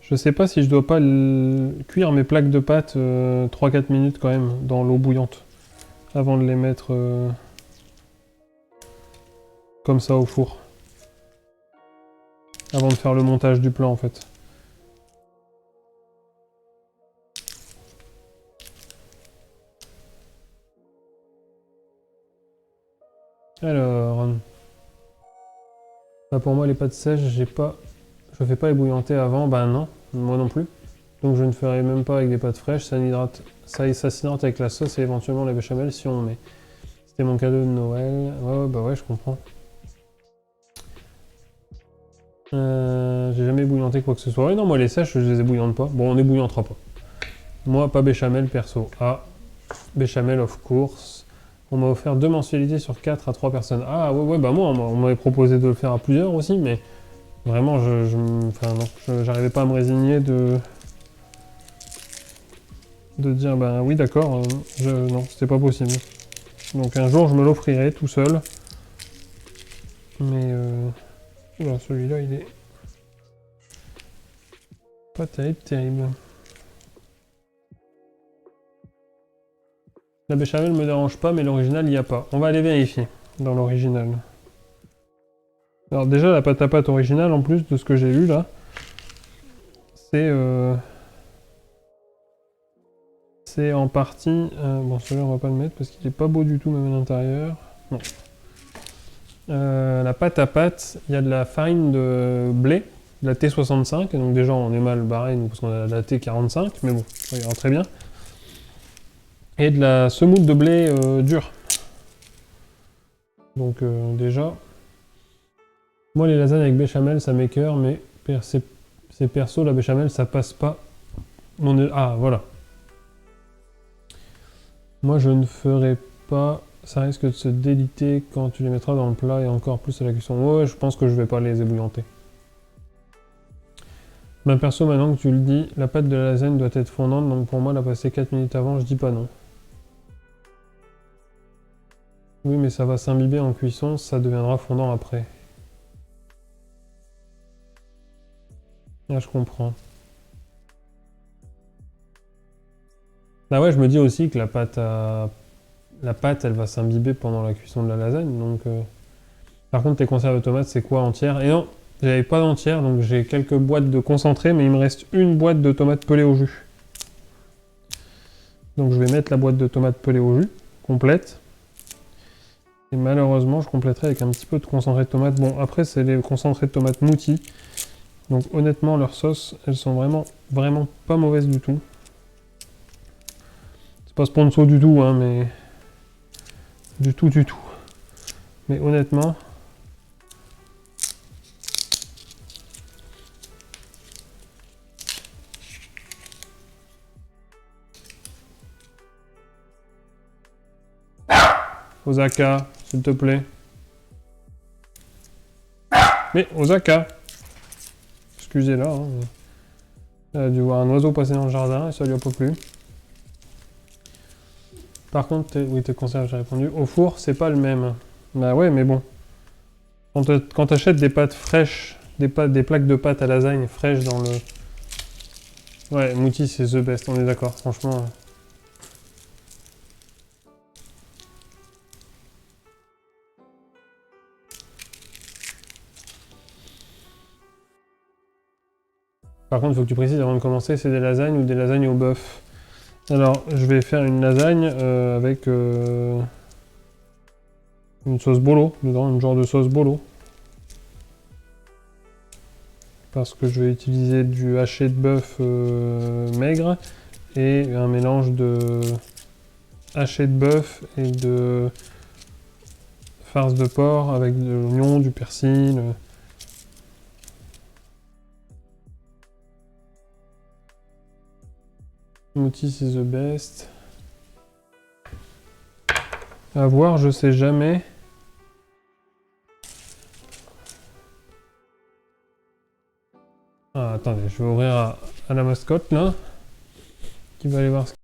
Je sais pas si je dois pas cuire mes plaques de pâte 3-4 minutes quand même dans l'eau bouillante avant de les mettre comme ça au four. Avant de faire le montage du plat en fait. Alors, bah pour moi les pâtes sèches, je fais pas ébouillanter avant, bah non, moi non plus. Donc je ne ferai même pas avec des pâtes fraîches, ça s'hydrate avec la sauce et éventuellement la béchamel si on met. C'était mon cadeau de Noël. Ouais, bah ouais, je comprends. J'ai jamais ébouillanté quoi que ce soit. Ouais, non, moi les sèches, je les ébouillante pas. Bon, on ébouillantera pas. Moi, pas béchamel perso. Ah, béchamel of course. On m'a offert 2 mensualités sur 4 à 3 personnes. Ah ouais, bah moi, on m'avait proposé de le faire à plusieurs aussi, mais vraiment, enfin, non, j'arrivais pas à me résigner de dire, bah oui, d'accord, non, c'était pas possible. Donc un jour, je me l'offrirai tout seul. Mais, oula, celui-là, il est pas terrible. La béchamel me dérange pas, mais l'original, il n'y a pas. On va aller vérifier dans l'original. Alors déjà, la pâte à pâte originale, en plus de ce que j'ai lu là, c'est en partie... bon, celui-là, on va pas le mettre parce qu'il est pas beau du tout, même à l'intérieur. Non. La pâte à pâte, il y a de la farine de blé, de la T65, donc déjà on est mal barré nous parce qu'on a de la T45, mais bon, ça ira très bien. Et de la semoule de blé dur. Donc déjà, moi les lasagnes avec béchamel ça m'écœure, mais c'est perso, la béchamel ça passe pas. Ah voilà. Moi je ne ferai pas, ça risque de se déliter quand tu les mettras dans le plat et encore plus à la cuisson. Ouais, je pense que je vais pas les ébouillanter. Ben perso, maintenant que tu le dis, la pâte de la lasagne doit être fondante, donc pour moi la passer 4 minutes avant, je dis pas non. Oui, mais ça va s'imbiber en cuisson, ça deviendra fondant après. Ah, je comprends. Bah ouais, je me dis aussi que la pâte, elle va s'imbiber pendant la cuisson de la lasagne, donc... Par contre, tes conserves de tomates, c'est quoi, entière? Et non, j'avais pas d'entière, donc j'ai quelques boîtes de concentré, mais il me reste une boîte de tomates pelées au jus. Donc je vais mettre la boîte de tomates pelées au jus, complète. Et malheureusement, je compléterai avec un petit peu de concentré de tomates. Bon, après, c'est les concentrés de tomates moutis. Donc honnêtement, leurs sauces, elles sont vraiment pas mauvaises du tout. C'est pas sponsor du tout, hein, mais... Du tout. Mais honnêtement... Osaka, s'il te plaît. Mais Osaka! Excusez-la, hein. Elle a dû voir un oiseau passer dans le jardin et ça lui a pas plu. Par contre, oui, tes conserves, j'ai répondu. Au four, c'est pas le même. Bah ouais, mais bon. Quand t'achètes des pâtes fraîches, des plaques de pâtes à lasagne fraîches dans le... Ouais, Mouti, c'est the best, on est d'accord, franchement. Par contre, il faut que tu précises avant de commencer, c'est des lasagnes ou des lasagnes au bœuf. Alors, je vais faire une lasagne avec une sauce bolo, dedans, une genre de sauce bolo. Parce que je vais utiliser du haché de bœuf maigre et un mélange de haché de bœuf et de farce de porc avec de l'oignon, du persil. Smoothie c'est the best. À voir, je sais jamais. Ah, attendez, je vais ouvrir à la mascotte là. Qui va aller voir ce